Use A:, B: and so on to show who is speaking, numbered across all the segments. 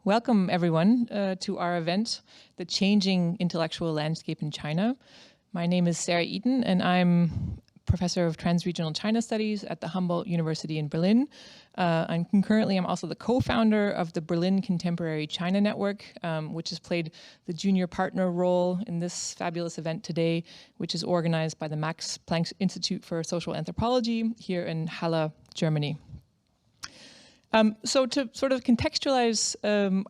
A: Welcome, everyone, to our event, The Changing Intellectual Landscape in China. My name is Sarah Eaton, and I'm Professor of Transregional China Studies at the Humboldt University in Berlin. And concurrently, I'm also the co-founder of the Berlin Contemporary China Network, which has played the junior partner role in this fabulous event today, which is organized by the Max Planck Institute for Social Anthropology here in Halle, Germany. So to sort of contextualize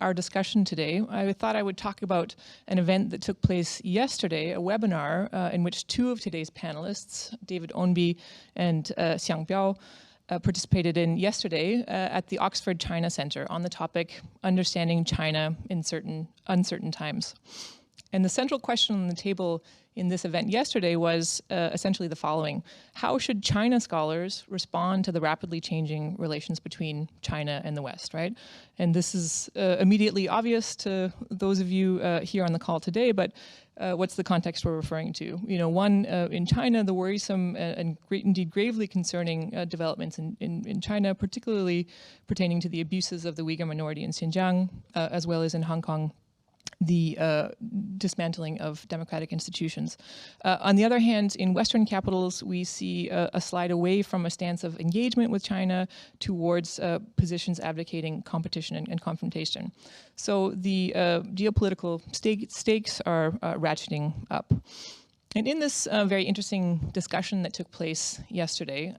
A: our discussion today, I thought I would talk about an event that took place yesterday, a webinar in which two of today's panelists, David Ownby and Xiang Biao, participated in yesterday at the Oxford China Center on the topic, Understanding China in Uncertain Times. And the central question on the table in this event yesterday was essentially the following. How should China scholars respond to the rapidly changing relations between China and the West, right? And this is immediately obvious to those of you here on the call today, but what's the context we're referring to? You know, one, in China, the worrisome and indeed gravely concerning developments in China, particularly pertaining to the abuses of the Uyghur minority in Xinjiang, as well as in Hong Kong, the dismantling of democratic institutions. On the other hand, in Western capitals, we see a slide away from a stance of engagement with China towards positions advocating competition and confrontation. So the geopolitical stakes are ratcheting up. And in this very interesting discussion that took place yesterday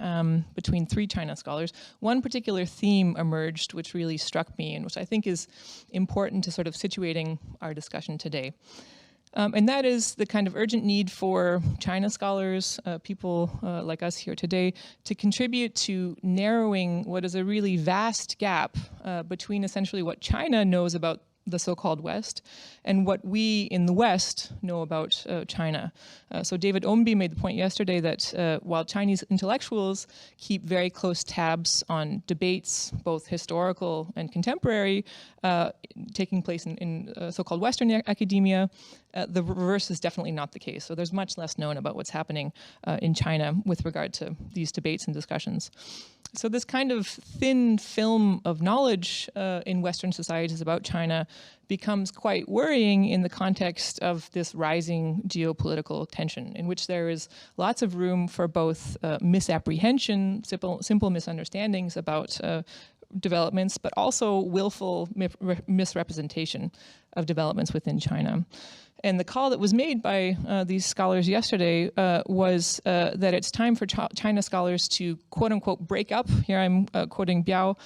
A: between three China scholars, one particular theme emerged which really struck me and which I think is important to sort of situating our discussion today. And that is the kind of urgent need for China scholars, people like us here today, to contribute to narrowing what is a really vast gap between essentially what China knows about the so-called West, and what we in the West know about China. So David Ownby made the point yesterday that while Chinese intellectuals keep very close tabs on debates, both historical and contemporary, taking place in so-called Western academia, the reverse is definitely not the case. So there's much less known about what's happening in China with regard to these debates and discussions. So this kind of thin film of knowledge in Western societies about China becomes quite worrying in the context of this rising geopolitical tension, in which there is lots of room for both misapprehension, simple misunderstandings about developments, but also willful misrepresentation of developments within China. And the call that was made by these scholars yesterday was that it's time for China scholars to, quote unquote, break up, here I'm quoting Biao,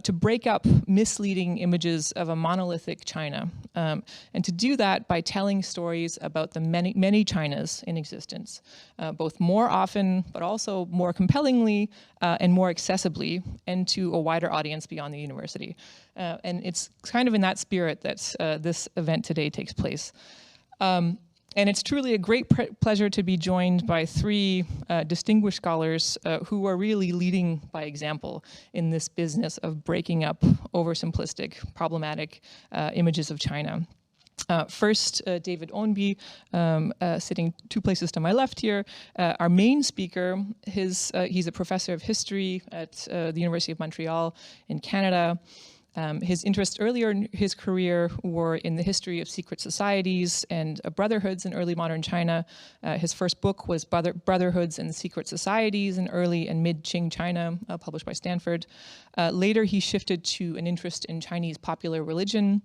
A: to break up misleading images of a monolithic China. And to do that by telling stories about the many Chinas in existence, both more often, but also more compellingly and more accessibly, and to a wider audience beyond the university. And it's kind of in that spirit that this event today takes place. And it's truly a great pleasure to be joined by three distinguished scholars who are really leading by example in this business of breaking up oversimplistic, problematic images of China. First, David Ownby, sitting two places to my left here, our main speaker. He's a professor of history at the University of Montreal in Canada. His interests earlier in his career were in the history of secret societies and brotherhoods in early modern China. His first book was Brotherhoods and Secret Societies in Early and Mid-Qing China, published by Stanford. Later, he shifted to an interest in Chinese popular religion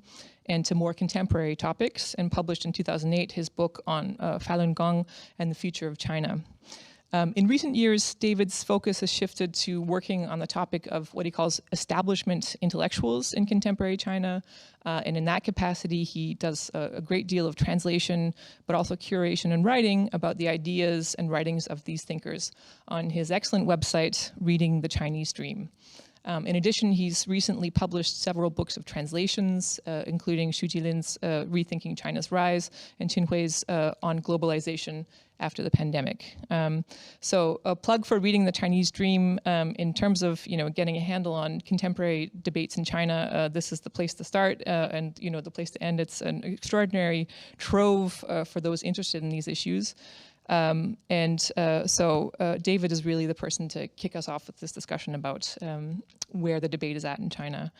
A: and to more contemporary topics, and published in 2008 his book on Falun Gong and the future of China. In recent years, David's focus has shifted to working on the topic of what he calls establishment intellectuals in contemporary China. And in that capacity, he does a great deal of translation, but also curation and writing about the ideas and writings of these thinkers on his excellent website, Reading the Chinese Dream. In addition, he's recently published several books of translations, including Xu Jilin's Rethinking China's Rise and Qin Hui's On Globalization After the Pandemic. So a plug for Reading the Chinese Dream in terms of getting a handle on contemporary debates in China. This is the place to start and the place to end. It's an extraordinary trove for those interested in these issues. So David is really the person to kick us off with this discussion about where the debate is at in China.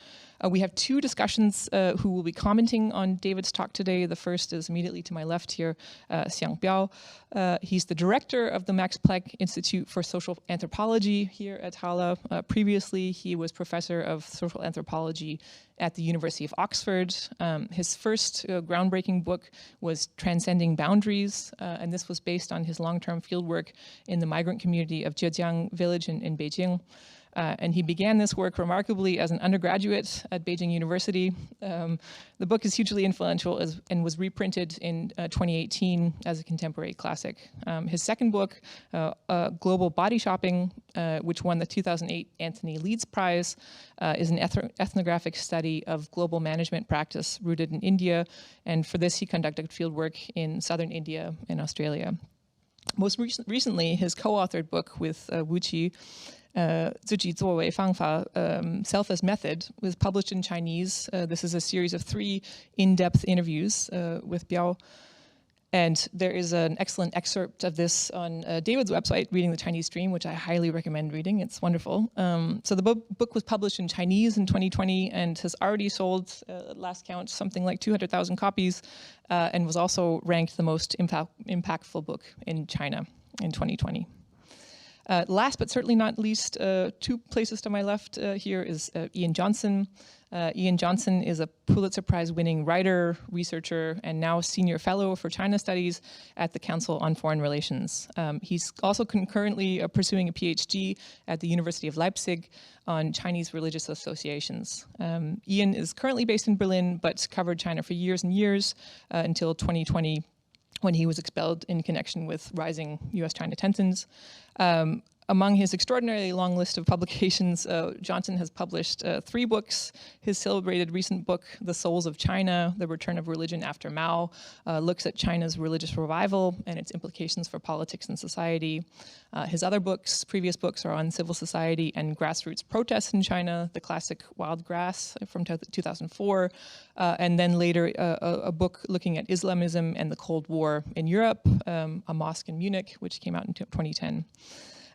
A: We have two discussions who will be commenting on David's talk today. The first is immediately to my left here, Xiang Biao. He's the director of the Max Planck Institute for Social Anthropology here at Halle. Previously, he was professor of social anthropology at the University of Oxford. His first groundbreaking book was Transcending Boundaries, and this was based on his long-term fieldwork in the migrant community of Zhejiang village in Beijing. And he began this work remarkably as an undergraduate at Beijing University. The book is hugely influential and was reprinted in 2018 as a contemporary classic. His second book, Global Body Shopping, which won the 2008 Anthony Leeds Prize, is an ethnographic study of global management practice rooted in India. And for this, he conducted fieldwork in southern India and Australia. Most recently, his co-authored book with Wu Qi, 自己作为方法, Self as Method, was published in Chinese. This is a series of 3 in-depth interviews with Biao. And there is an excellent excerpt of this on David's website, Reading the Chinese Stream, which I highly recommend reading. It's wonderful. So the book was published in Chinese in 2020 and has already sold, at last count, something like 200,000 copies, and was also ranked the most impactful book in China in 2020. Last but certainly not least, 2 places to my left here is Ian Johnson. Ian Johnson is a Pulitzer Prize winning writer, researcher, and now senior fellow for China Studies at the Council on Foreign Relations. He's also concurrently pursuing a PhD at the University of Leipzig on Chinese religious associations. Ian is currently based in Berlin, but covered China for years and years until 2020, when he was expelled in connection with rising US-China tensions. Among his extraordinarily long list of publications, Johnson has published 3 books. His celebrated recent book, The Souls of China, The Return of Religion After Mao, looks at China's religious revival and its implications for politics and society. His other books, previous books, are on civil society and grassroots protests in China, the classic Wild Grass from 2004, and then later a book looking at Islamism and the Cold War in Europe, A Mosque in Munich, which came out in 2010.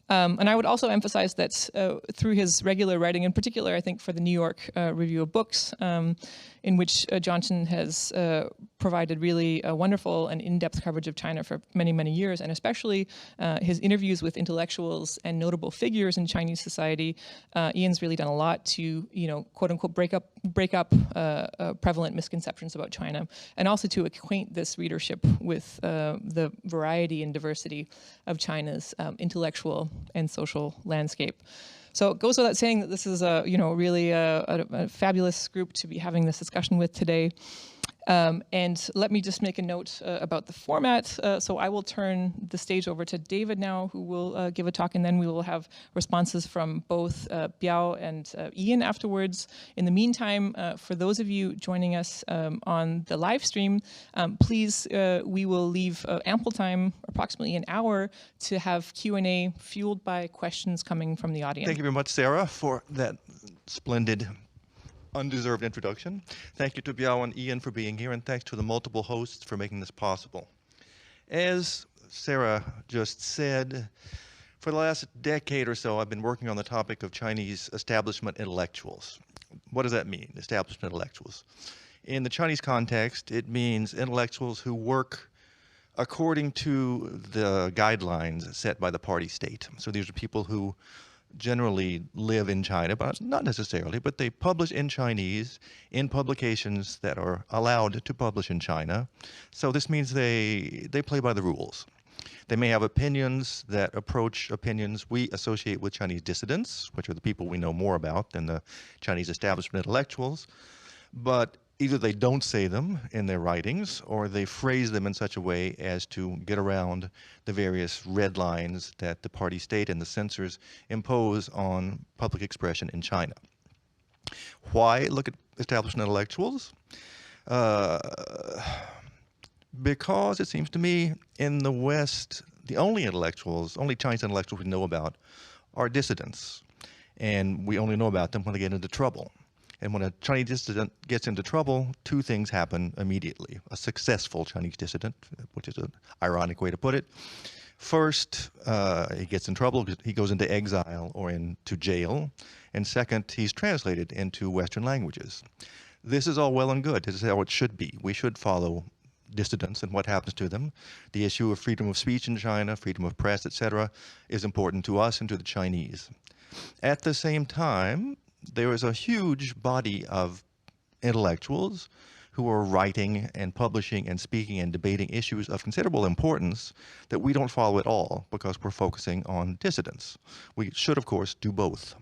A: And I would also emphasize that through his regular writing, in particular, I think for the New York Review of Books, in which Johnson has provided really a wonderful and in-depth coverage of China for many, many years, and especially his interviews with intellectuals and notable figures in Chinese society. Ian's really done a lot to, quote unquote, break up prevalent misconceptions about China, and also to acquaint this readership with the variety and diversity of China's intellectual and social landscape. So it goes without saying that this is really a fabulous group to be having this discussion with today. And let me just make a note about the format. So I will turn the stage over to David now, who will give a talk, and then we will have responses from both Biao and Ian afterwards. In the meantime, for those of you joining us on the live stream, please, we will leave ample time, approximately an hour, to have Q&A fueled by questions coming from the audience.
B: Thank you very much, Sarah, for that splendid undeserved introduction. Thank you to Biao and Ian for being here, and thanks to the multiple hosts for making this possible. As Sarah just said, for the last decade or so, I've been working on the topic of Chinese establishment intellectuals. What does that mean, establishment intellectuals? In the Chinese context, it means intellectuals who work according to the guidelines set by the party state. So these are people who generally live in China, but not necessarily, but they publish in Chinese in publications that are allowed to publish in China. So this means they play by the rules. They may have opinions that approach opinions we associate with Chinese dissidents, which are the people we know more about than the Chinese establishment intellectuals, but either they don't say them in their writings, or they phrase them in such a way as to get around the various red lines that the party state and the censors impose on public expression in China. Why look at establishment intellectuals? Because it seems to me in the West, the only Chinese intellectuals we know about are dissidents. And we only know about them when they get into trouble. And when a Chinese dissident gets into trouble, 2 things happen immediately. A successful Chinese dissident, which is an ironic way to put it, First, he gets in trouble because he goes into exile or into jail. And second, he's translated into Western languages. This is all well and good. This is how it should be. We should follow dissidents and what happens to them. The issue of freedom of speech in China, freedom of press, etc., is important to us and to the Chinese. At the same time, there is a huge body of intellectuals who are writing and publishing and speaking and debating issues of considerable importance that we don't follow at all because we're focusing on dissidents. We should, of course, do both.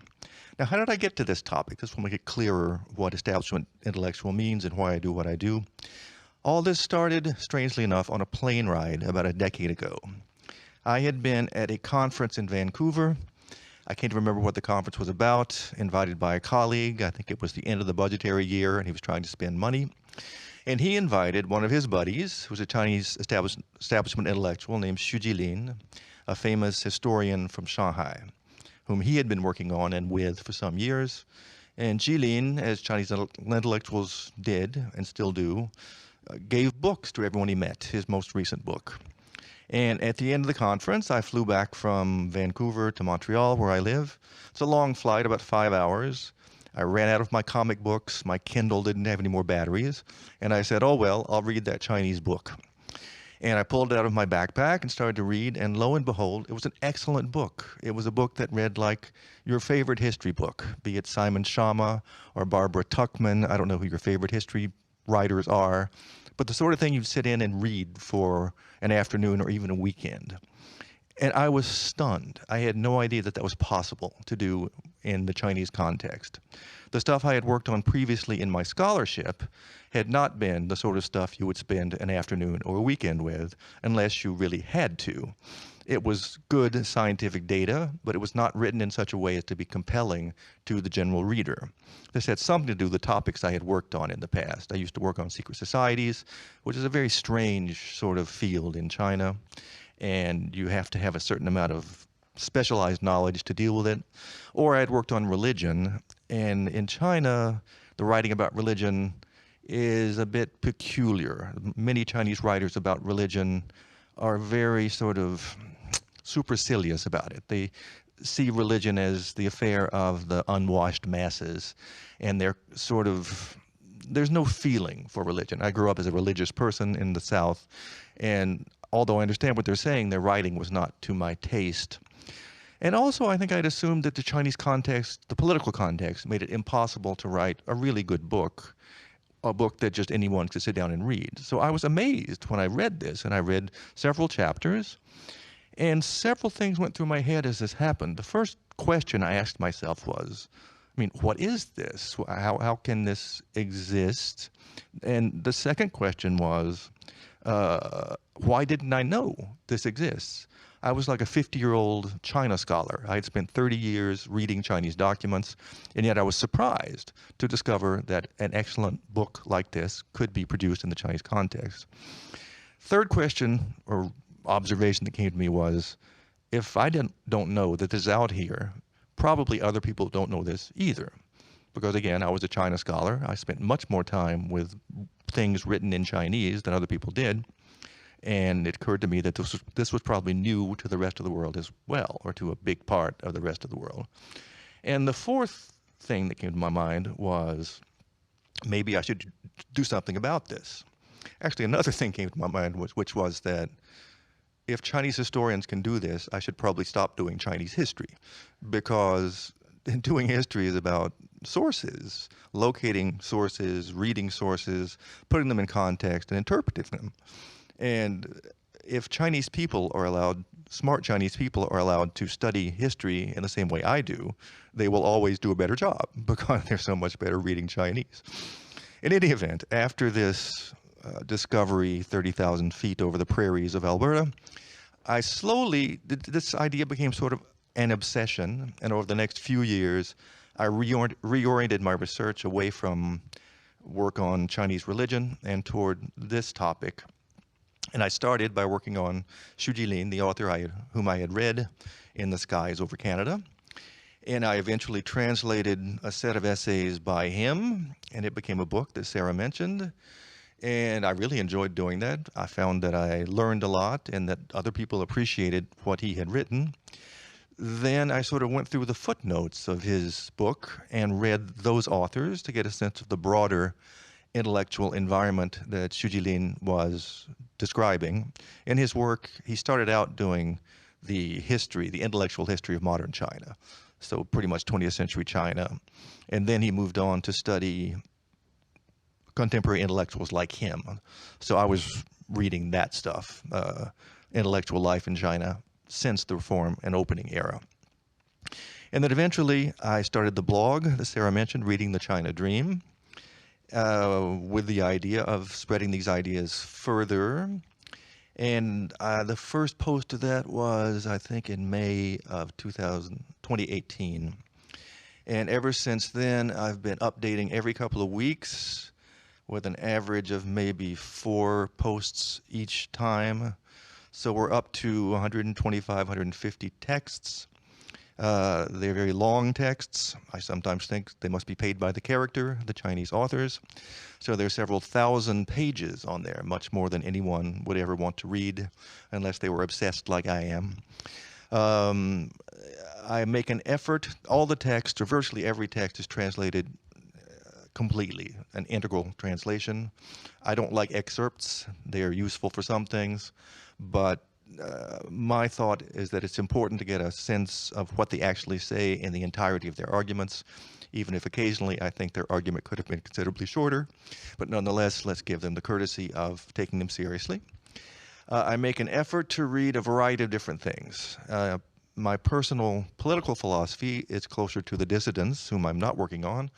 B: Now, how did I get to this topic? This will make it clearer what establishment intellectual means and why I do what I do. All this started, strangely enough, on a plane ride about a decade ago. I had been at a conference in Vancouver. I can't remember what the conference was about, invited by a colleague. I think it was the end of the budgetary year, and he was trying to spend money. And he invited one of his buddies, who was a Chinese establishment intellectual named Xu Jilin, a famous historian from Shanghai, whom he had been working on and with for some years. And Jilin, as Chinese intellectuals did and still do, gave books to everyone he met, his most recent book. And at the end of the conference, I flew back from Vancouver to Montreal, where I live. It's a long flight, about 5 hours. I ran out of my comic books. My Kindle didn't have any more batteries. And I said, oh, well, I'll read that Chinese book. And I pulled it out of my backpack and started to read. And lo and behold, it was an excellent book. It was a book that read like your favorite history book, be it Simon Schama or Barbara Tuchman. I don't know who your favorite history writers are, but the sort of thing you'd sit in and read for an afternoon or even a weekend. And I was stunned. I had no idea that that was possible to do in the Chinese context. The stuff I had worked on previously in my scholarship had not been the sort of stuff you would spend an afternoon or a weekend with unless you really had to. It was good scientific data, but it was not written in such a way as to be compelling to the general reader. This had something to do with the topics I had worked on in the past. I used to work on secret societies, which is a very strange sort of field in China, and you have to have a certain amount of specialized knowledge to deal with it. Or I had worked on religion, and in China, the writing about religion is a bit peculiar. Many Chinese writers about religion are very sort of supercilious about it. They see religion as the affair of the unwashed masses, and they're sort of, there's no feeling for religion. I grew up as a religious person in the South, and although I understand what they're saying, their writing was not to my taste. And also, I think I'd assumed that the Chinese context, the political context, made it impossible to write a really good book, a book that just anyone could sit down and read. So I was amazed when I read this, and I read several chapters, and several things went through my head as this happened. The first question I asked myself was, I mean, what is this? How can this exist? And the second question was, why didn't I know this exists? I was like a 50-year-old China scholar. I had spent 30 years reading Chinese documents, and yet I was surprised to discover that an excellent book like this could be produced in the Chinese context. Third question or observation that came to me was, if I don't know that this is out here, probably other people don't know this either. Because again, I was a China scholar. I spent much more time with things written in Chinese than other people did. And it occurred to me that this was probably new to the rest of the world as well, or to a big part of the rest of the world. And the fourth thing that came to my mind was, maybe I should do something about this. Actually, another thing came to my mind, which was that if Chinese historians can do this, I should probably stop doing Chinese history, because doing history is about sources, locating sources, reading sources, putting them in context, and interpreting them. And if Chinese people are allowed, smart Chinese people are allowed to study history in the same way I do, they will always do a better job because they're so much better reading Chinese. In any event, after this discovery 30,000 feet over the prairies of Alberta, I slowly, this idea became sort of an obsession, and over the next few years, I reoriented my research away from work on Chinese religion and toward this topic. And I started by working on Xu Jilin, the author whom I had read in The Skies Over Canada. And I eventually translated a set of essays by him, and it became a book that Sarah mentioned. And I really enjoyed doing that. I found that I learned a lot and that other people appreciated what he had written. Then I sort of went through the footnotes of his book and read those authors to get a sense of the broader intellectual environment that Xu Jilin was describing. In his work, he started out doing the history, the intellectual history of modern China, so pretty much 20th century China. And then he moved on to study contemporary intellectuals like him. So I was reading that stuff, intellectual life in China since the Reform and Opening era. And then eventually I started the blog that Sarah mentioned, Reading the China Dream, with the idea of spreading these ideas further. And the first post of that was, I think, in May of 2018. And ever since then, I've been updating every couple of weeks with an average of maybe 4 posts each time. So we're up to 125, 150 texts. They're very long texts. I sometimes think they must be paid by the character, the Chinese authors. So there are several thousand pages on there, much more than anyone would ever want to read, unless they were obsessed like I am. I make an effort. All the text, or virtually every text, is translated completely, an integral translation. I don't like excerpts. They are useful for some things, but my thought is that it's important to get a sense of what they actually say in the entirety of their arguments, even if occasionally I think their argument could have been considerably shorter. But nonetheless, let's give them the courtesy of taking them seriously. I make an effort to read a variety of different things. My personal political philosophy is closer to the dissidents, whom I'm not working on,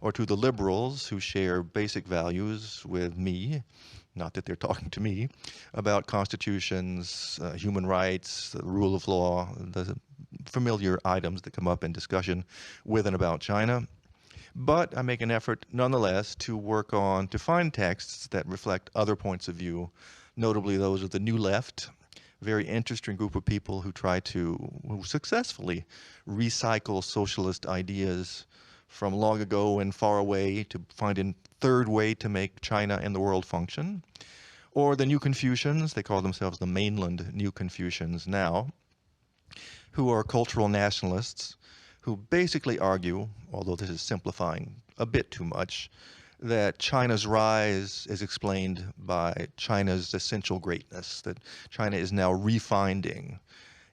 B: or to the liberals who share basic values with me, not that they're talking to me, about constitutions, human rights, the rule of law, the familiar items that come up in discussion with and about China. But I make an effort, nonetheless, to find texts that reflect other points of view, notably those of the New Left, very interesting group of people who who successfully recycle socialist ideas from long ago and far away to find a third way to make China and the world function. Or the New Confucians, they call themselves the mainland New Confucians now, who are cultural nationalists, who basically argue, although this is simplifying a bit too much, that China's rise is explained by China's essential greatness, that China is now refinding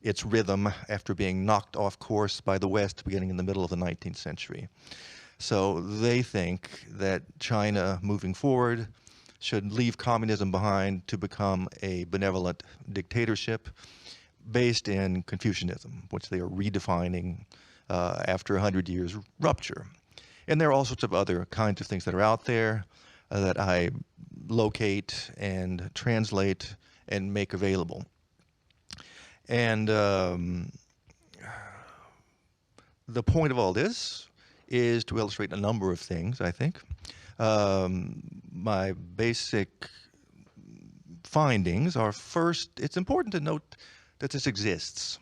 B: its rhythm after being knocked off course by the West beginning in the middle of the 19th century. So they think that China, moving forward, should leave communism behind to become a benevolent dictatorship based in Confucianism, which they are redefining after 100 years rupture. And there are all sorts of other kinds of things that are out there that I locate and translate and make available. And the point of all this is to illustrate a number of things, I think. My basic findings are, first, it's important to note that this exists.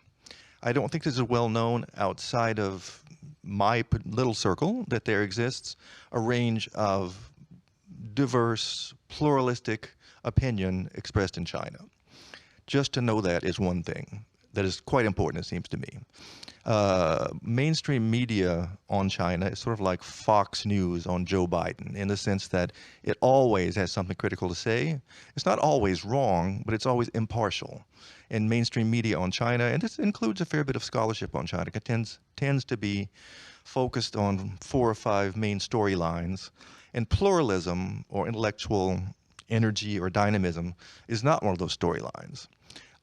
B: I don't think this is well known outside of my little circle, that there exists a range of diverse, pluralistic opinion expressed in China. Just to know that is one thing that is quite important, it seems to me. Mainstream media on China is sort of like Fox News on Joe Biden, in the sense that it always has something critical to say. It's not always wrong, but it's always impartial. And mainstream media on China, and this includes a fair bit of scholarship on China, tends to be focused on 4 or 5 main storylines. And pluralism, or intellectual energy or dynamism, is not one of those storylines.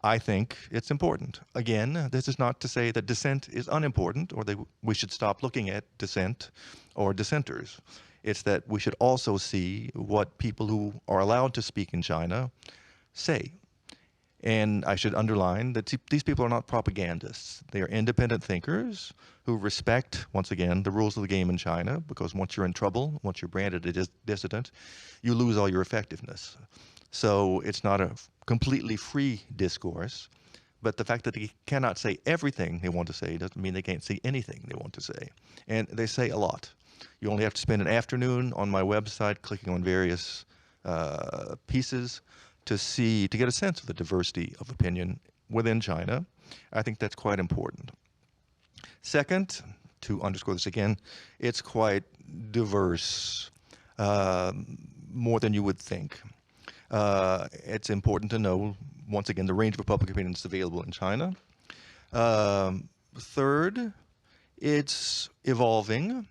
B: I think it's important. Again, this is not to say that dissent is unimportant, or that we should stop looking at dissent or dissenters. It's that we should also see what people who are allowed to speak in China say. And I should underline that these people are not propagandists. They are independent thinkers who respect, once again, the rules of the game in China, because once you're in trouble, once you're branded a dissident, you lose all your effectiveness. So it's not a completely free discourse, but the fact that they cannot say everything they want to say doesn't mean they can't say anything they want to say. And they say a lot. You only have to spend an afternoon on my website clicking on various pieces to get a sense of the diversity of opinion within China. I think that's quite important. Second, to underscore this again, it's quite diverse, more than you would think. It's important to know, once again, the range of public opinion that's available in China. Third, it's evolving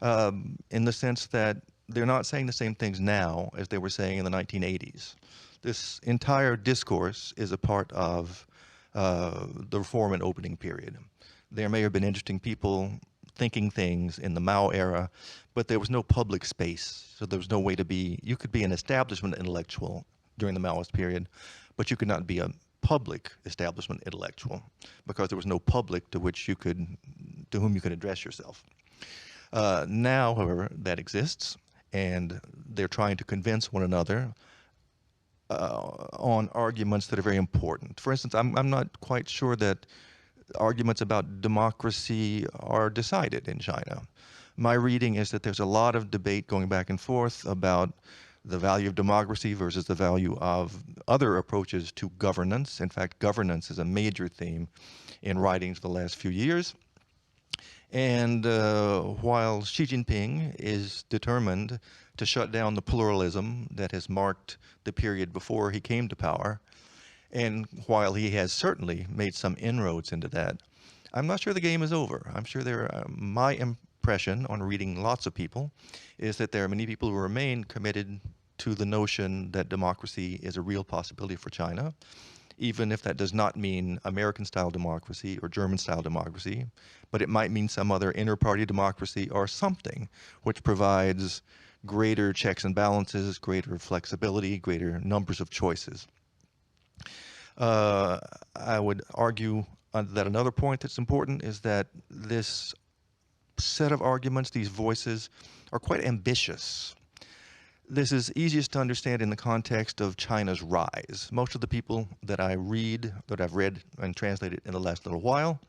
B: in the sense that they're not saying the same things now as they were saying in the 1980s. This entire discourse is a part of the reform and opening period. There may have been interesting people thinking things in the Mao era, but there was no public space. So there was no way to be, you could be an establishment intellectual during the Maoist period, but you could not be a public establishment intellectual because there was no public to whom you could address yourself. Now, however, that exists, and they're trying to convince one another on arguments that are very important. For instance, I'm not quite sure that arguments about democracy are decided in China. My reading is that there's a lot of debate going back and forth about the value of democracy versus the value of other approaches to governance. In fact, governance is a major theme in writings the last few years. And while Xi Jinping is determined to shut down the pluralism that has marked the period before he came to power, and while he has certainly made some inroads into that, I'm not sure the game is over. I'm sure my impression on reading lots of people is that there are many people who remain committed to the notion that democracy is a real possibility for China, even if that does not mean American-style democracy or German-style democracy, but it might mean some other inter-party democracy or something which provides greater checks and balances, greater flexibility, greater numbers of choices. I would argue that another point that's important is that this set of arguments, these voices, are quite ambitious. This is easiest to understand in the context of China's rise. Most of the people that I've read and translated in the last little while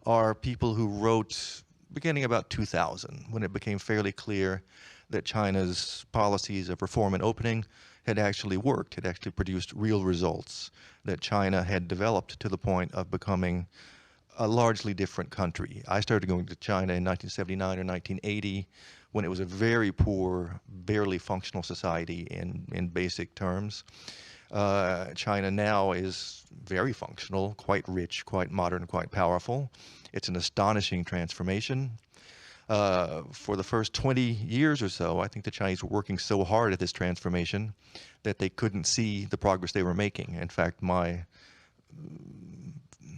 B: are people who wrote beginning about 2000, when it became fairly clear that China's policies of reform and opening had actually worked, had actually produced real results, that China had developed to the point of becoming a largely different country. I started going to China in 1979 or 1980 when it was a very poor, barely functional society in basic terms. China now is very functional, quite rich, quite modern, quite powerful. It's an astonishing transformation. For the first 20 years or so, I think the Chinese were working so hard at this transformation that they couldn't see the progress they were making. In fact, my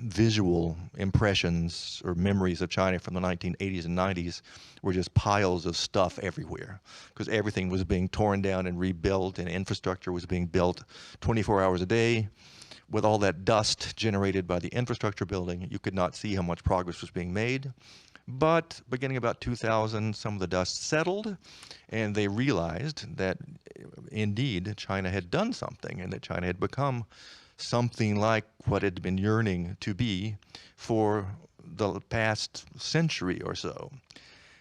B: visual impressions or memories of China from the 1980s and 90s were just piles of stuff everywhere, because everything was being torn down and rebuilt, and infrastructure was being built 24 hours a day. With all that dust generated by the infrastructure building, you could not see how much progress was being made. But beginning about 2000, some of the dust settled, and they realized that indeed China had done something, and that China had become something like what it had been yearning to be for the past century or so.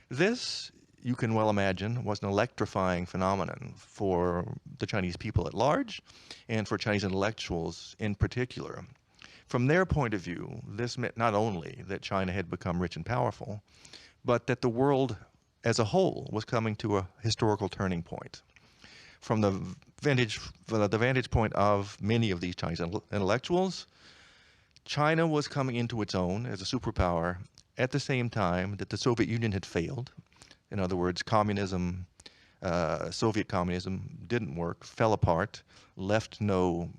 B: This, you can well imagine, was an electrifying phenomenon for the Chinese people at large and for Chinese intellectuals in particular. From their point of view, this meant not only that China had become rich and powerful, but that the world as a whole was coming to a historical turning point. From the vantage point of many of these Chinese intellectuals, China was coming into its own as a superpower at the same time that the Soviet Union had failed. In other words, communism, Soviet communism didn't work, fell apart, left no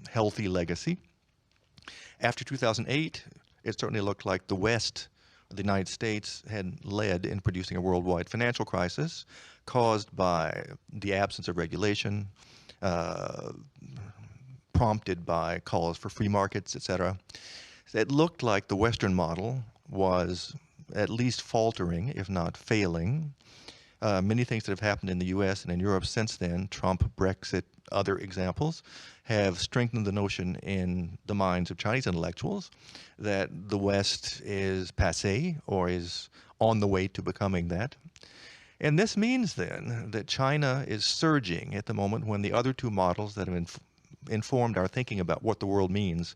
B: healthy legacy. After 2008, it certainly looked like the West, the United States, had led in producing a worldwide financial crisis caused by the absence of regulation, prompted by calls for free markets, etc. It looked like the Western model was at least faltering, if not failing. Many things that have happened in the US and in Europe since then, Trump, Brexit, other examples, have strengthened the notion in the minds of Chinese intellectuals that the West is passé or is on the way to becoming that. And this means then that China is surging at the moment when the other two models that have informed our thinking about what the world means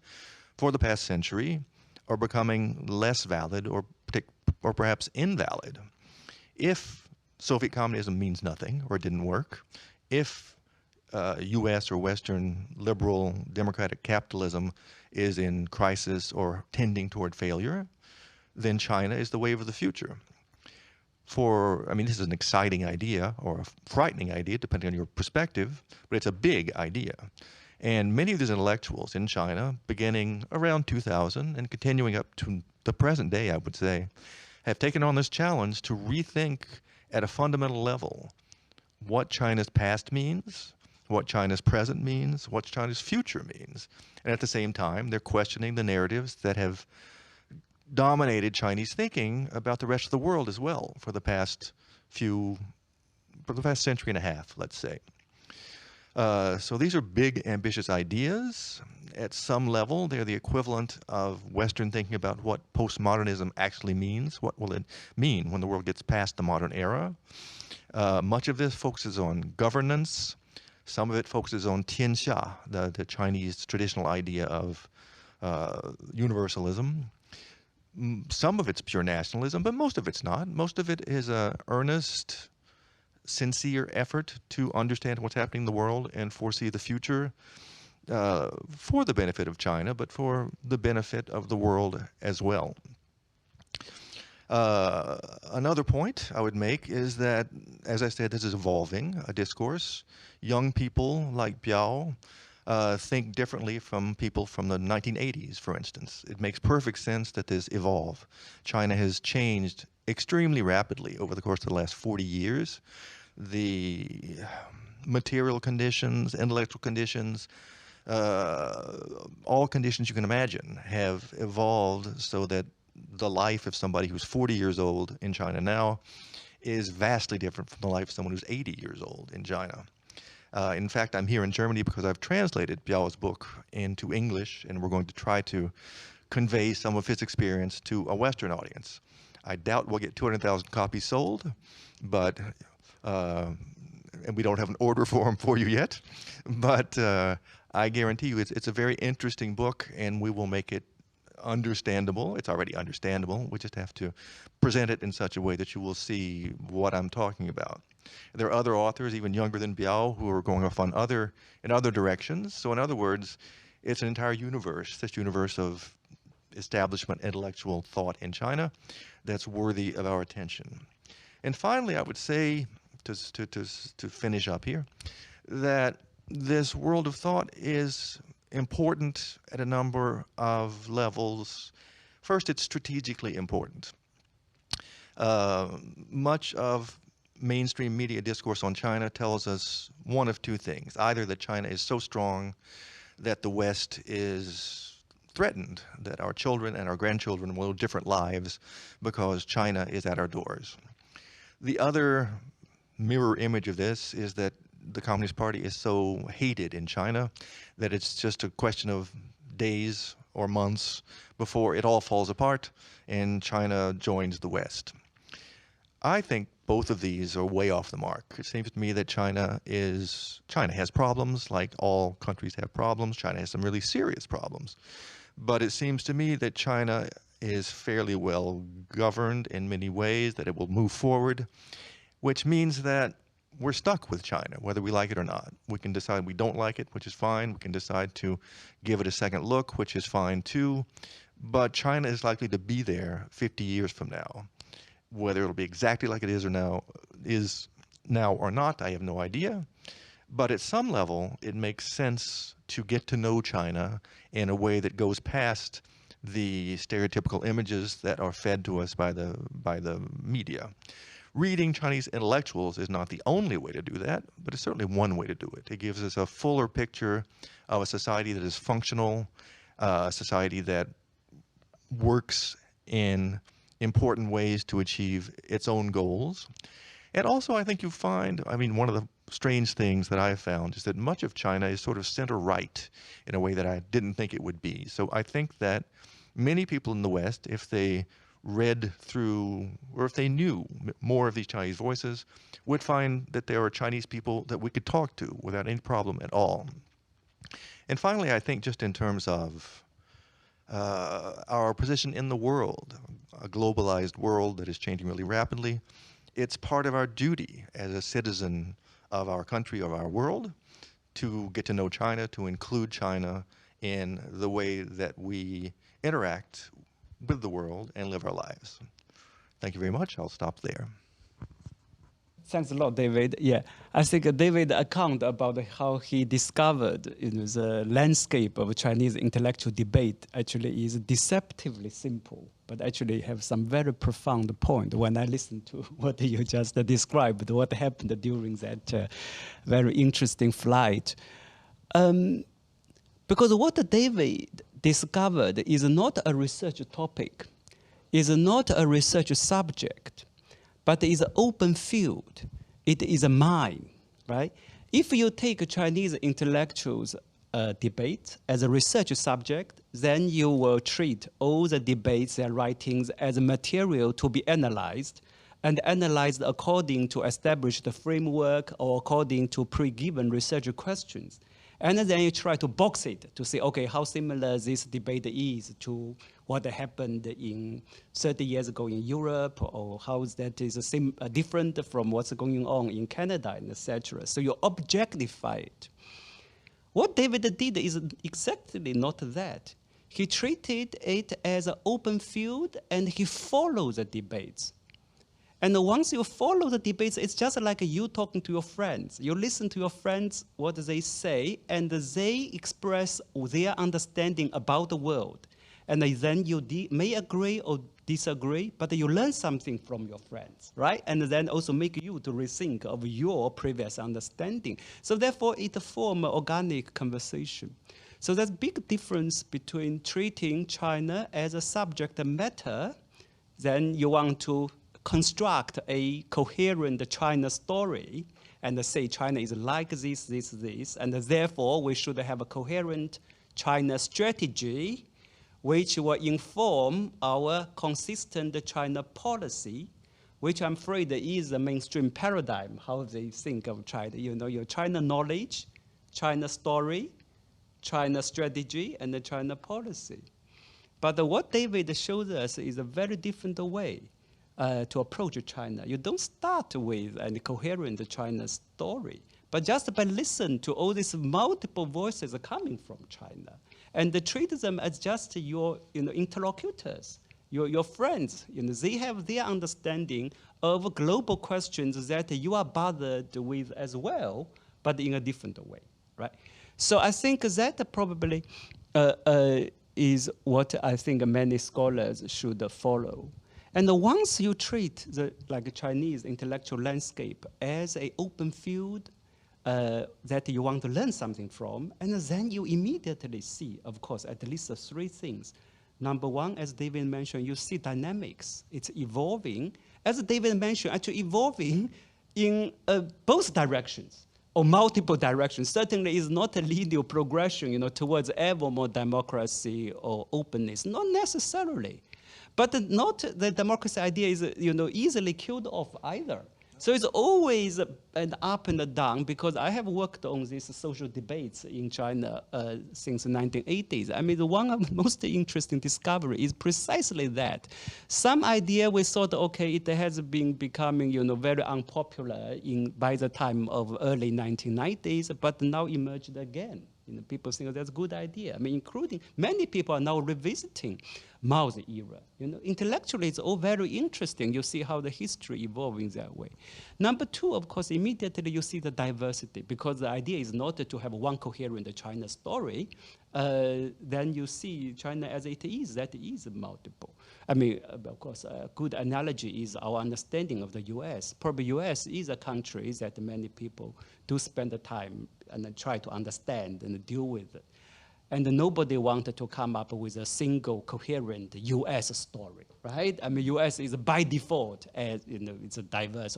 B: for the past century are becoming less valid or perhaps invalid. If Soviet communism means nothing or didn't work, if U.S. or Western liberal democratic capitalism is in crisis or tending toward failure, then China is the wave of the future. I mean, this is an exciting idea or a frightening idea, depending on your perspective, but it's a big idea. And many of these intellectuals in China, beginning around 2000 and continuing up to the present day, I would say, have taken on this challenge to rethink at a fundamental level what China's past means, what China's present means, what China's future means. And at the same time, they're questioning the narratives that have dominated Chinese thinking about the rest of the world as well for the past century and a half, let's say. So these are big, ambitious ideas. At some level, they're the equivalent of Western thinking about what postmodernism actually means. What will it mean when the world gets past the modern era? Much of this focuses on governance. Some of it focuses on tianxia, the Chinese traditional idea of universalism. Some of it's pure nationalism, but most of it's not. Most of it is an earnest, sincere effort to understand what's happening in the world and foresee the future for the benefit of China, but for the benefit of the world as well. Another point I would make is that, as I said, this is evolving, a discourse. Young people like Biao think differently from people from the 1980s, for instance. It makes perfect sense that this evolve. China has changed extremely rapidly over the course of the last 40 years. The material conditions, intellectual conditions, all conditions you can imagine have evolved so that the life of somebody who's 40 years old in China now is vastly different from the life of someone who's 80 years old in China. In fact, I'm here in Germany because I've translated Biao's book into English, and we're going to try to convey some of his experience to a Western audience. I doubt we'll get 200,000 copies sold, but and we don't have an order for them for you yet. But I guarantee you it's a very interesting book, and we will make it understandable. It's already understandable. We just have to present it in such a way that you will see what I'm talking about. There are other authors, even younger than Biao, who are going off in other directions. So in other words, it's an entire universe, this universe of establishment intellectual thought in China that's worthy of our attention. And finally, I would say, to finish up here, that this world of thought is important at a number of levels. First, it's strategically important. Much of mainstream media discourse on China tells us one of two things. Either that China is so strong that the West is threatened, that our children and our grandchildren will live different lives because China is at our doors. The other mirror image of this is that the Communist Party is so hated in China that it's just a question of days or months before it all falls apart and China joins the West. I think both of these are way off the mark. It seems to me that China has problems, like all countries have problems. China has some really serious problems. But it seems to me that China is fairly well governed in many ways, that it will move forward, which means that we're stuck with China, whether we like it or not. We can decide we don't like it, which is fine. We can decide to give it a second look, which is fine too. But China is likely to be there 50 years from now. Whether it'll be exactly like it is now or not, I have no idea. But at some level, it makes sense to get to know China in a way that goes past the stereotypical images that are fed to us by the media. Reading Chinese intellectuals is not the only way to do that, but it's certainly one way to do it. It gives us a fuller picture of a society that is functional, a society that works in important ways to achieve its own goals. And also, I think you find, one of the strange things that I've found is that much of China is sort of center-right in a way that I didn't think it would be. So I think that many people in the West, if they read through, or if they knew more of these Chinese voices, would find that there are Chinese people that we could talk to without any problem at all. And finally, I think just in terms of our position in the world, a globalized world that is changing really rapidly, it's part of our duty as a citizen of our country, of our world, to get to know China, to include China in the way that we interact with the world and live our lives. Thank you very much. I'll stop there.
C: Thanks a lot, David. Yeah, I think David's account about how he discovered the landscape of Chinese intellectual debate actually is deceptively simple, but actually have some very profound point when I listen to what you just described, what happened during that very interesting flight. Because what David discovered is not a research topic, is not a research subject, but is an open field. It is a mine, right? If you take Chinese intellectuals' debate as a research subject, then you will treat all the debates and writings as material to be analyzed, and analyzed according to established framework or according to pre-given research questions. And then you try to box it to say, okay, how similar this debate is to what happened in 30 years ago in Europe, or how that is different from what's going on in Canada, and etc. So you objectify it. What David did is exactly not that. He treated it as an open field, and he followed the debates. And once you follow the debates, it's just like you talking to your friends. You listen to your friends, what they say, and they express their understanding about the world. And then you may agree or disagree, but you learn something from your friends, right? And then also make you to rethink of your previous understanding. So therefore, it forms an organic conversation. So there's a big difference between treating China as a subject matter, then you want to construct a coherent China story and say China is like this, and therefore we should have a coherent China strategy which will inform our consistent China policy, which I'm afraid is the mainstream paradigm, how they think of China. You know, your China knowledge, China story, China strategy, and the China policy. But what David shows us is a very different way to approach China. You don't start with a coherent China story, but just by listening to all these multiple voices coming from China, and treat them as just your interlocutors, your friends. They have their understanding of global questions that you are bothered with as well, but in a different way, right? So I think that probably is what I think many scholars should follow. And once you treat the Chinese intellectual landscape as an open field that you want to learn something from, and then you immediately see, of course, at least 3 things. Number one, as David mentioned, you see dynamics. It's evolving. As David mentioned, actually evolving in both directions or multiple directions. Certainly is not a linear progression, towards ever more democracy or openness. Not necessarily. But not the democracy idea is, easily killed off either. So it's always an up and a down, because I have worked on these social debates in China since the 1980s. I mean, the one of the most interesting discovery is precisely that. Some idea we thought, okay, it has been becoming, very unpopular by the time of early 1990s, but now emerged again. People think that's a good idea. I mean, including many people are now revisiting Mao's era. Intellectually, it's all very interesting. You see how the history evolving that way. Number 2, of course, immediately you see the diversity, because the idea is not to have one coherent China story. Then you see China as it is, that is multiple. I mean, of course, a good analogy is our understanding of the US. Probably US is a country that many people do spend the time and try to understand and deal with it. And nobody wanted to come up with a single coherent US story, right? I mean, US is by default, as it's a diverse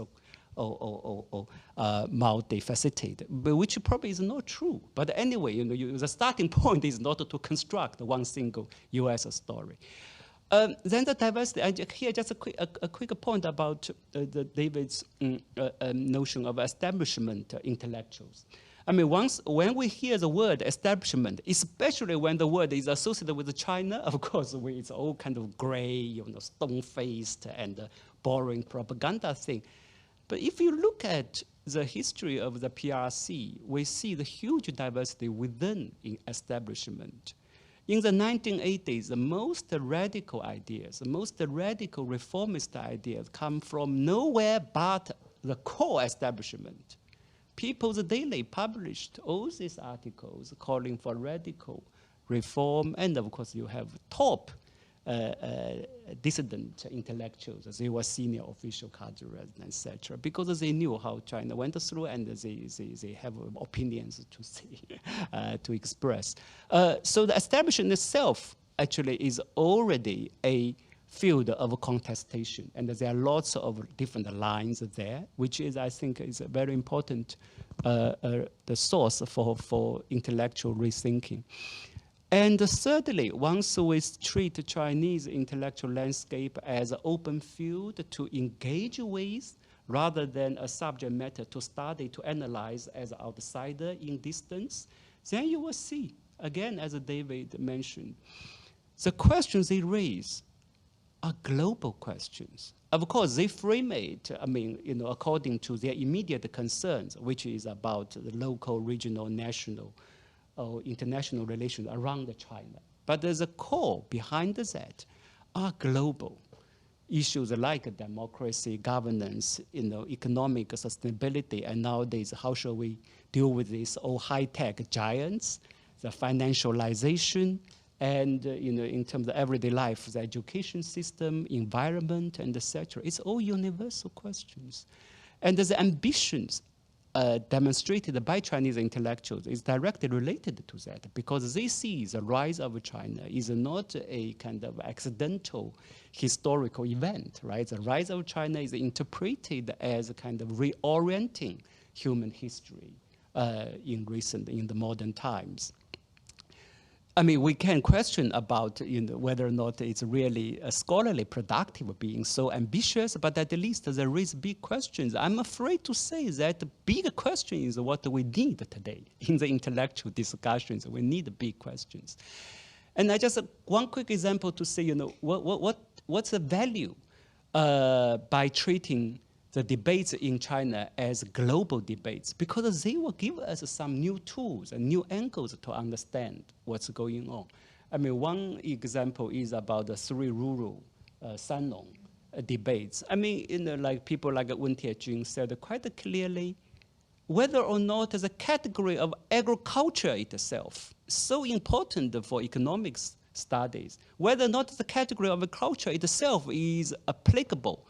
C: or multifaceted, but which probably is not true. But anyway, the starting point is not to construct one single US story. Then the diversity, here just a quick point about David's notion of establishment intellectuals. I mean, when we hear the word establishment, especially when the word is associated with China, of course, it's all kind of gray, stone-faced and boring propaganda thing. But if you look at the history of the PRC, we see the huge diversity within establishment. In the 1980s, the most radical ideas, the most radical reformist ideas come from nowhere but the core establishment. People's Daily published all these articles calling for radical reform, and of course you have top dissident intellectuals. They were senior official cadres, etc., because they knew how China went through, and they have opinions to say, to express. So the establishment itself actually is already a field of contestation, and there are lots of different lines there, which is, I think, is a very important the source for intellectual rethinking. And thirdly, once we treat the Chinese intellectual landscape as an open field to engage with, rather than a subject matter to study, to analyze as an outsider in distance, then you will see, again, as David mentioned, the questions they raise are global questions. Of course, they frame it, I mean, according to their immediate concerns, which is about the local, regional, national, or international relations around China. But there's a core behind that are global issues like democracy, governance, economic sustainability, and nowadays, how shall we deal with these all high-tech giants, the financialization, and in terms of everyday life, the education system, environment, and etc. It's all universal questions. And the ambitions demonstrated by Chinese intellectuals is directly related to that, because they see the rise of China is not a kind of accidental historical event, right? The rise of China is interpreted as a kind of reorienting human history in the modern times. I mean, we can question about whether or not it's really a scholarly productive being so ambitious, but at least there is big questions. I'm afraid to say that the big question is what we need today in the intellectual discussions. We need big questions. And I just one quick example to say, what's the value by treating the debates in China as global debates, because they will give us some new tools and new angles to understand what's going on. I mean, one example is about the three rural Sanong debates. I mean, like people like Wen Tiejun said quite clearly, whether or not the category of agriculture itself is so important for economics studies, whether or not the category of agriculture itself is applicable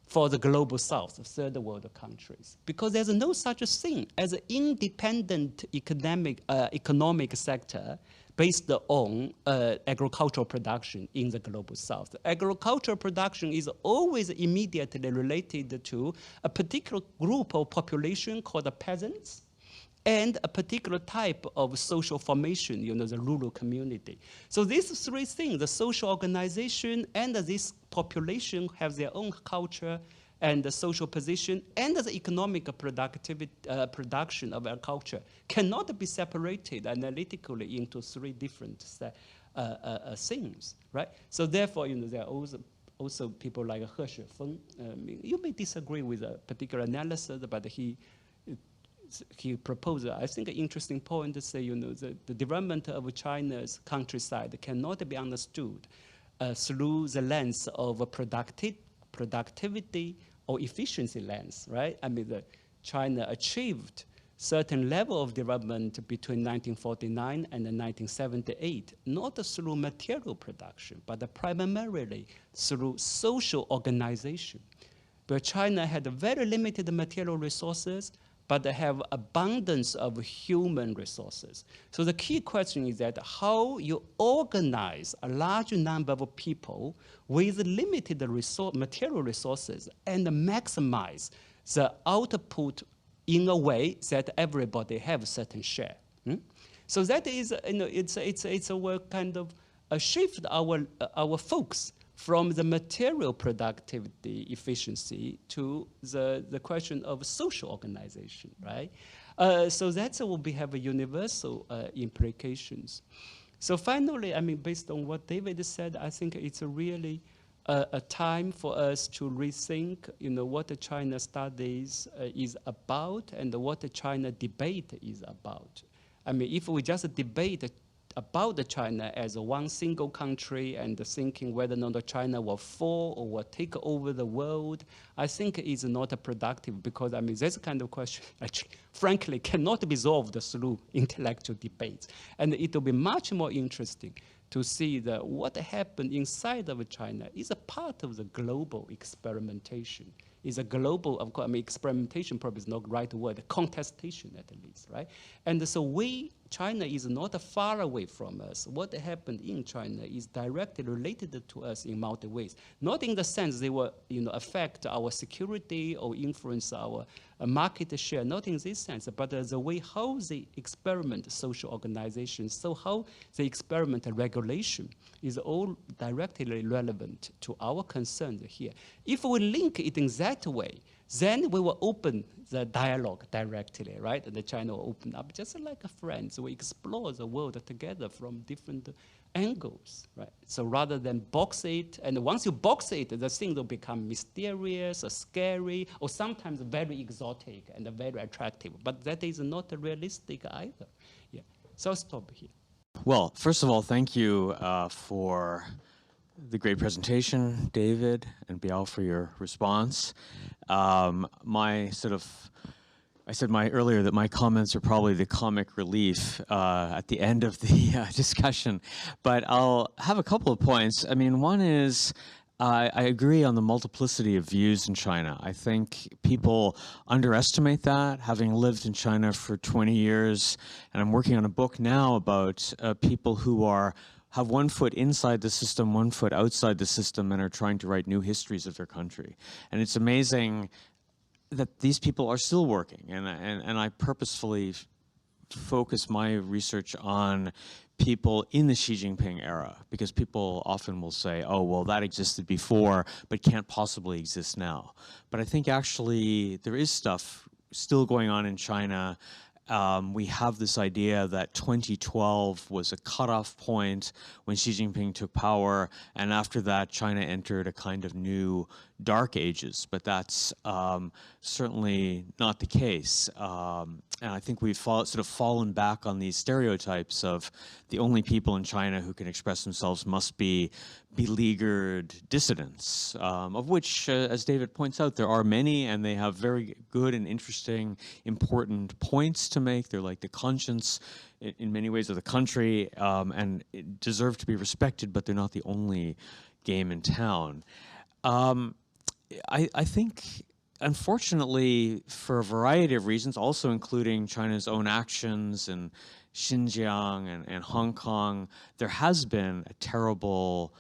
C: for the global south, third world countries, because there's no such thing as an independent economic sector based on agricultural production in the global south. Agricultural production is always immediately related to a particular group of population called the peasants, and a particular type of social formation, the rural community. So these three things, the social organization and this population have their own culture and the social position, and the economic productivity, production of agriculture cannot be separated analytically into three different things, right? So therefore, there are also people like He Shifeng. You may disagree with a particular analysis, but he proposed, I think, an interesting point to say, the development of China's countryside cannot be understood through the lens of a productivity or efficiency lens, right? I mean, China achieved certain level of development between 1949 and 1978, not through material production, but primarily through social organization. But China had very limited material resources, but they have abundance of human resources. So the key question is that how you organize a large number of people with limited material resources and maximize the output in a way that everybody have a certain share. So that is, it's a kind of shift our focus from the material productivity efficiency to the question of social organization, right? So that will have a universal implications. So finally, I mean, based on what David said, I think it's a really a time for us to rethink, what the China studies is about and what the China debate is about. I mean, if we just debate about China as one single country and thinking whether or not China will fall or will take over the world, I think is not productive, because I mean, this kind of question actually, frankly, cannot be solved through intellectual debates. And it will be much more interesting to see that what happened inside of China is a part of the global experimentation. Is a global, of course, I mean, experimentation probably is not the right word, contestation at least, right? And so China is not far away from us. What happened in China is directly related to us in multiple ways. Not in the sense they will, affect our security or influence our market share, not in this sense, but the way how they experiment social organizations, so how they experiment regulation is all directly relevant to our concerns here. If we link it in that way, then we will open the dialogue directly, right? And China will open up just like friends. We explore the world together from different angles, right? So rather than box it, and once you box it, the thing will become mysterious or scary, or sometimes very exotic and very attractive. But that is not realistic either. Yeah. So I'll stop here.
D: Well, first of all, thank you for the great presentation, David and Biao, for your response. I said earlier that my comments are probably the comic relief at the end of the discussion, but I'll have a couple of points. I mean, one is I agree on the multiplicity of views in China. I think people underestimate that, having lived in China for 20 years, and I'm working on a book now about people who have one foot inside the system, one foot outside the system, and are trying to write new histories of their country. And it's amazing that these people are still working, and I purposefully focus my research on people in the Xi Jinping era, because people often will say, oh, well, that existed before, but can't possibly exist now. But I think actually there is stuff still going on in China. We have this idea that 2012 was a cutoff point when Xi Jinping took power, and after that, China entered a kind of new dark ages, but that's certainly not the case. And I think we've sort of fallen back on these stereotypes of the only people in China who can express themselves must be beleaguered dissidents, of which, as David points out, there are many, and they have very good and interesting, important points to make. They're like the conscience in many ways of the country, and deserve to be respected, but they're not the only game in town. I think, unfortunately, for a variety of reasons, also including China's own actions in Xinjiang and Hong Kong, there has been a terrible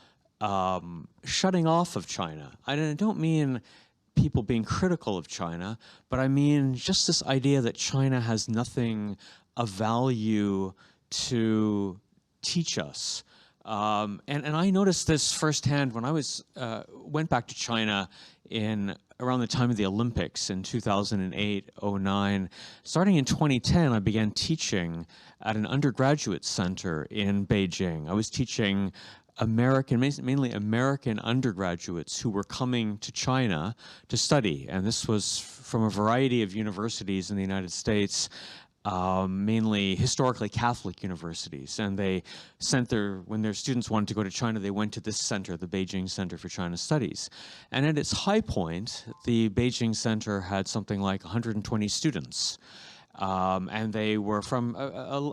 D: shutting off of China. I don't mean people being critical of China, but I mean just this idea that China has nothing of value to teach us. And I noticed this firsthand when I went back to China around the time of the Olympics in 2008, 09. Starting in 2010, I began teaching at an undergraduate center in Beijing. I was teaching mainly American undergraduates who were coming to China to study. And this was from a variety of universities in the United States, mainly historically Catholic universities. And they sent when their students wanted to go to China, they went to this center, the Beijing Center for China Studies. And at its high point, the Beijing Center had something like 120 students. And they were from,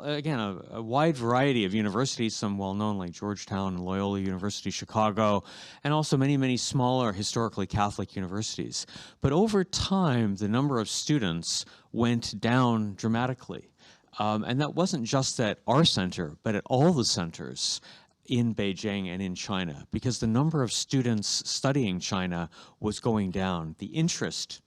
D: again, a wide variety of universities, some well-known like Georgetown and Loyola University, Chicago, and also many, many smaller historically Catholic universities. But over time, the number of students went down dramatically. And that wasn't just at our center, but at all the centers in Beijing and in China, because the number of students studying China was going down. The interest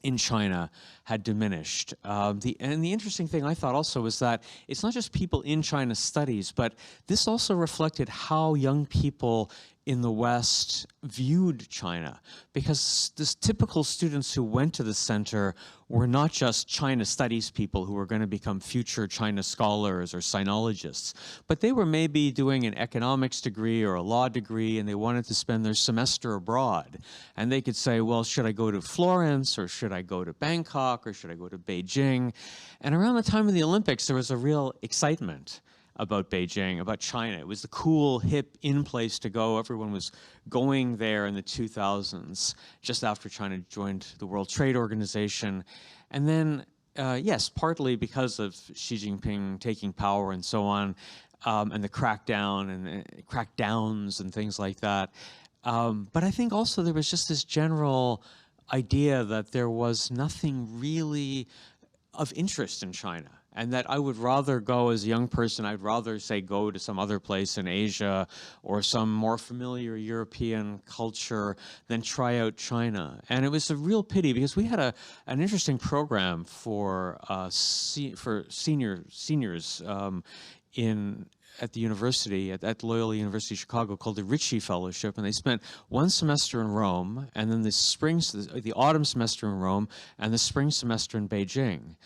D: in China had diminished. And the interesting thing I thought also was that it's not just people in China studies, but this also reflected how young people in the West viewed China, because the typical students who went to the center were not just China studies people who were going to become future China scholars or sinologists, but they were maybe doing an economics degree or a law degree, and they wanted to spend their semester abroad. And they could say, well, should I go to Florence, or should I go to Bangkok, or should I go to Beijing? And around the time of the Olympics, there was a real excitement about Beijing, about China. It was the cool, hip, in place to go. Everyone was going there in the 2000s, just after China joined the World Trade Organization. And then, yes, partly because of Xi Jinping taking power and so on, and the crackdown and crackdowns and things like that. But I think also there was just this general idea that there was nothing really of interest in China, and that I would rather go as a young person, I'd rather say go to some other place in Asia or some more familiar European culture than try out China. And it was a real pity, because we had an interesting program for seniors at the university, at Loyola University Chicago, called the Ritchie Fellowship, and they spent one semester in Rome, and then the autumn semester in Rome, and the spring semester in Beijing.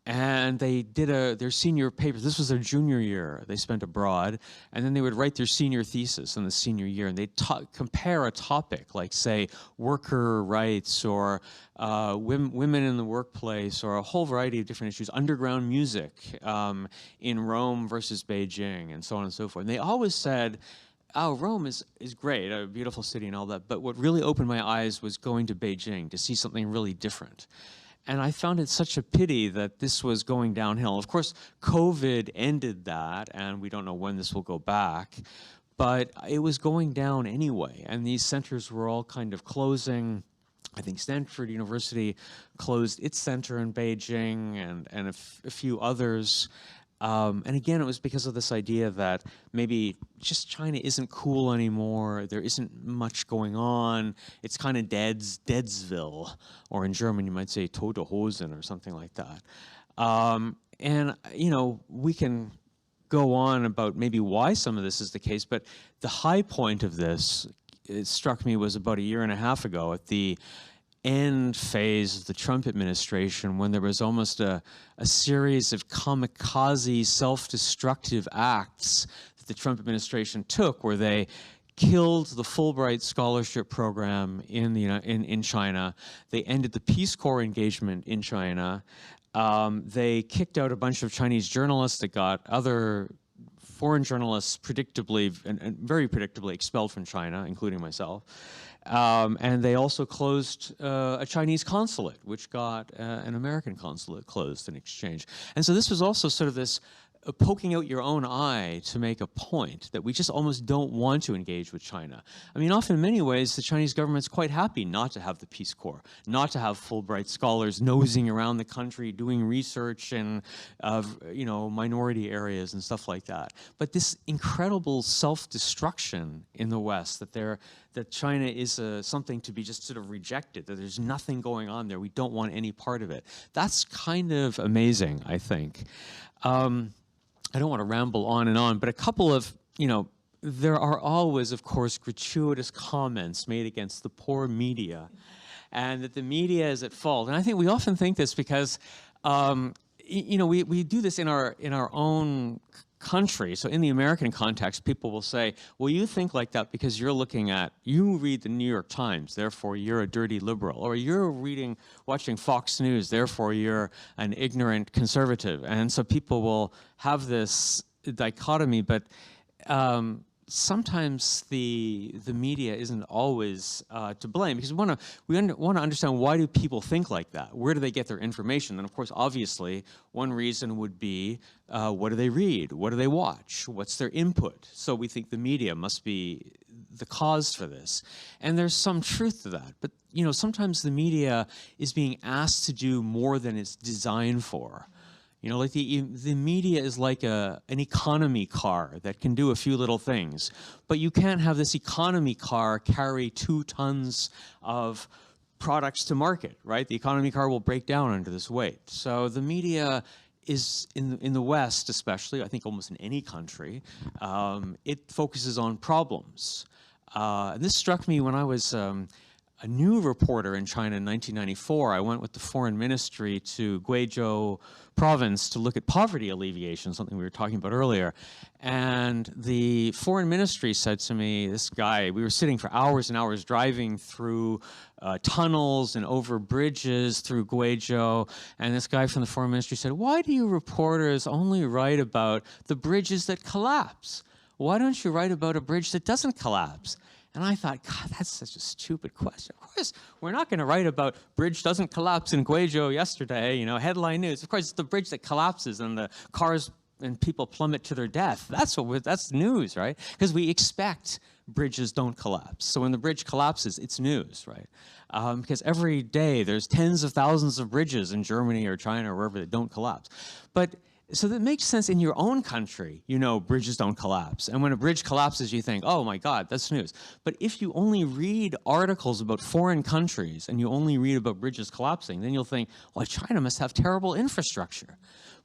D: And they did their senior paper. This was their junior year. They spent abroad, and then they would write their senior thesis in the senior year, and they'd compare a topic, like, say, worker rights, or women in the workplace, or a whole variety of different issues, underground music in Rome versus Beijing, and so on and so forth. And they always said, oh, Rome is great, a beautiful city and all that, but what really opened my eyes was going to Beijing to see something really different. And I found it such a pity that this was going downhill. Of course, COVID ended that, and we don't know when this will go back, but it was going down anyway, and these centers were all kind of closing. I think Stanford University closed its center in Beijing, and a few others. And again, it was because of this idea that maybe just China isn't cool anymore. There isn't much going on. It's kind of Deadsville, or in German you might say Totehosen or something like that. And you know, we can go on about maybe why some of this is the case, but the high point of this, it struck me, was about a year and a half ago at the end phase of the Trump administration, when there was almost a series of kamikaze self-destructive acts that the Trump administration took, where they killed the Fulbright scholarship program in China. They ended the Peace Corps engagement in China. They kicked out a bunch of Chinese journalists that got other foreign journalists predictably and very predictably expelled from China, including myself. And they also closed a Chinese consulate, which got an American consulate closed in exchange. And so this was also sort of this poking out your own eye to make a point that we just almost don't want to engage with China. I mean, often in many ways, the Chinese government's quite happy not to have the Peace Corps, not to have Fulbright scholars nosing around the country doing research in minority areas and stuff like that. But this incredible self-destruction in the West, that China is something to be just sort of rejected, that there's nothing going on there, we don't want any part of it. That's kind of amazing, I think. I don't want to ramble on and on, but a couple of, there are always, of course, gratuitous comments made against the poor media, and that the media is at fault. And I think we often think this because, we do this in our own country. So in the American context, people will say, well, you think like that because you read the New York Times, therefore you're a dirty liberal, or you're watching Fox News, therefore you're an ignorant conservative. And so people will have this dichotomy, but sometimes the media isn't always to blame, because we want to understand, why do people think like that? Where do they get their information? And of course, obviously, one reason would be, what do they read? What do they watch? What's their input? So we think the media must be the cause for this. And there's some truth to that. But sometimes the media is being asked to do more than it's designed for. Like the media is like an economy car that can do a few little things, but you can't have this economy car carry 2 tons of products to market, right? The economy car will break down under this weight. So the media is, in the West especially, I think almost in any country, it focuses on problems. This struck me when I was a new reporter in China in 1994. I went with the foreign ministry to Guizhou province to look at poverty alleviation, something we were talking about earlier. And the foreign ministry said to me, this guy, we were sitting for hours and hours driving through tunnels and over bridges through Guizhou, and this guy from the foreign ministry said, why do you reporters only write about the bridges that collapse? Why don't you write about a bridge that doesn't collapse? And I thought, God, that's such a stupid question. Of course, we're not going to write about bridge doesn't collapse in Guizhou yesterday, you know, headline news. Of course, it's the bridge that collapses and the cars and people plummet to their death. That's news, right? Because we expect bridges don't collapse. So when the bridge collapses, it's news, right? Because every day there's tens of thousands of bridges in Germany or China or wherever that don't collapse. But so that makes sense in your own country, you know, bridges don't collapse. And when a bridge collapses, you think, oh my God, that's news. But if you only read articles about foreign countries and you only read about bridges collapsing, then you'll think, well, China must have terrible infrastructure.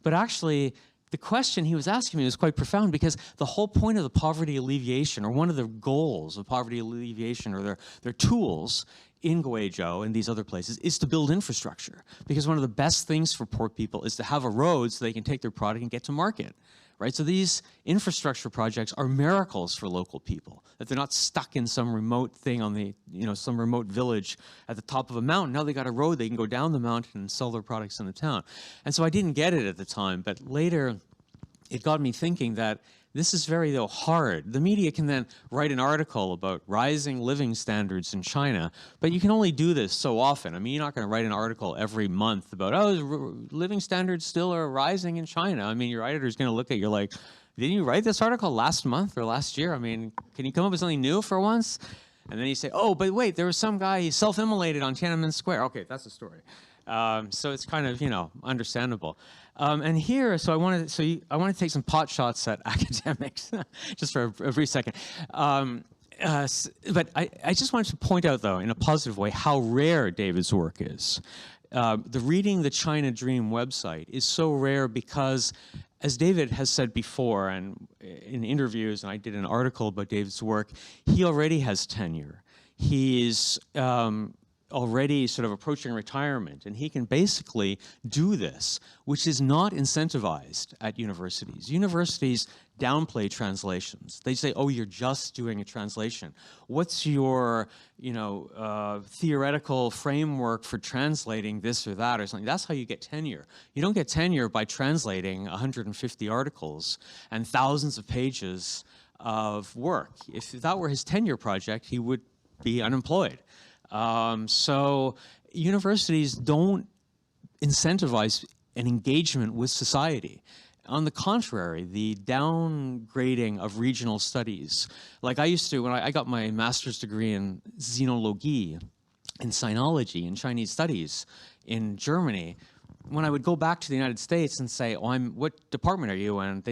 D: But actually, the question he was asking me was quite profound, because the whole point of the poverty alleviation, or one of the goals of poverty alleviation, or their tools in Guizhou and these other places, is to build infrastructure. Because one of the best things for poor people is to have a road so they can take their product and get to market, right? So these infrastructure projects are miracles for local people, that they're not stuck in some remote thing on the, you know, some remote village at the top of a mountain. Now they got a road, they can go down the mountain and sell their products in the town. And so I didn't get it at the time, but later it got me thinking that this is very, though, hard. The media can then write an article about rising living standards in China, but you can only do this so often. I mean, you're not going to write an article every month about, oh, living standards still are rising in China. I mean, your editor's going to look at you like, didn't you write this article last month or last year? I mean, can you come up with something new for once? And then you say, oh, but wait, there was some guy, he self-immolated on Tiananmen Square. Okay, that's the story. So it's kind of, you know, understandable. And here, so I want to take some pot shots at academics, just for a brief second. But I just wanted to point out, though, in a positive way, how rare David's work is. The Reading the China Dream website is so rare because, as David has said before, and in interviews, and I did an article about David's work, he already has tenure. He's already sort of approaching retirement, and he can basically do this, which is not incentivized at universities. Universities downplay translations. They say, oh, you're just doing a translation. What's your, you know, theoretical framework for translating this or that or something? That's how you get tenure. You don't get tenure by translating 150 articles and thousands of pages of work. If that were his tenure project, he would be unemployed. So universities don't incentivize an engagement with society. On the contrary, the downgrading of regional studies, like I used to, when I got my master's degree in xenology, in sinology, in Chinese studies in Germany, when I would go back to the United States and say, oh, what department are you in?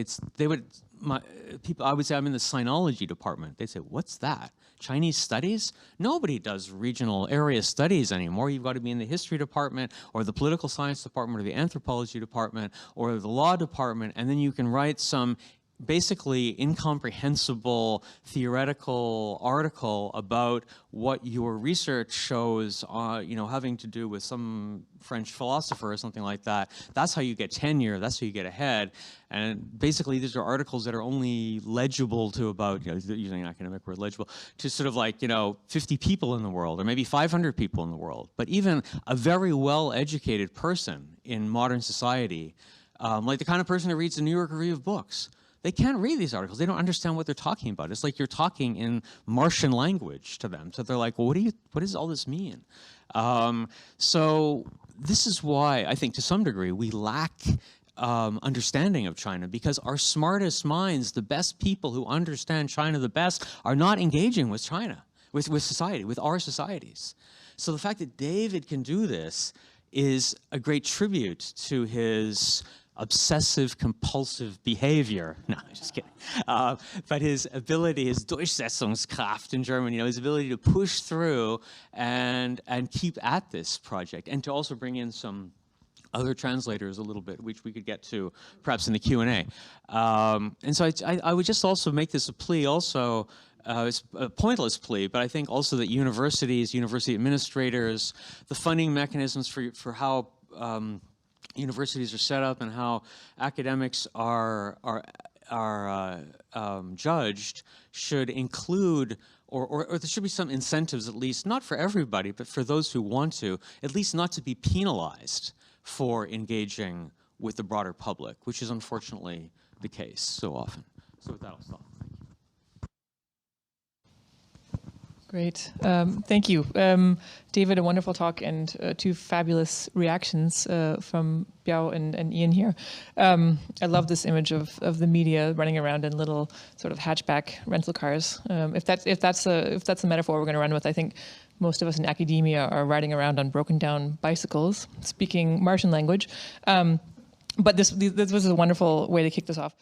D: I would say I'm in the sinology department. They'd say, what's that? Chinese studies? Nobody does regional area studies anymore. You've got to be in the history department or the political science department or the anthropology department or the law department, and then you can write some basically incomprehensible theoretical article about what your research shows, you know, having to do with some French philosopher or something like that. That's how you get tenure. That's how you get ahead. And basically, these are articles that are only legible to about, you know, using an academic word, legible, to sort of like, you know, 50 people in the world, or maybe 500 people in the world. But even a very well-educated person in modern society, like the kind of person who reads the New York Review of Books, they can't read these articles. They don't understand what they're talking about. It's like you're talking in Martian language to them. So they're like, well, what does all this mean? So this is why I think to some degree we lack understanding of China, because our smartest minds, the best people who understand China the best, are not engaging with China, with society, with our societies. So the fact that David can do this is a great tribute to his obsessive compulsive behavior. No, I'm just kidding. But his ability, his Durchsetzungskraft in German, you know, his ability to push through and keep at this project, and to also bring in some other translators a little bit, which we could get to perhaps in the Q&A. And so I would just also make this a plea also it's a pointless plea, but I think also that universities, university administrators, the funding mechanisms for how universities are set up and how academics are judged should include, or there should be some incentives, at least, not for everybody, but for those who want to, at least not to be penalized for engaging with the broader public, which is unfortunately the case so often. So with that, I'll stop.
A: Great. Thank you. David, a wonderful talk and two fabulous reactions from Biao and Ian here. I love this image of the media running around in little sort of hatchback rental cars. If that's a metaphor we're going to run with, I think most of us in academia are riding around on broken down bicycles, speaking Martian language. But this was a wonderful way to kick this off.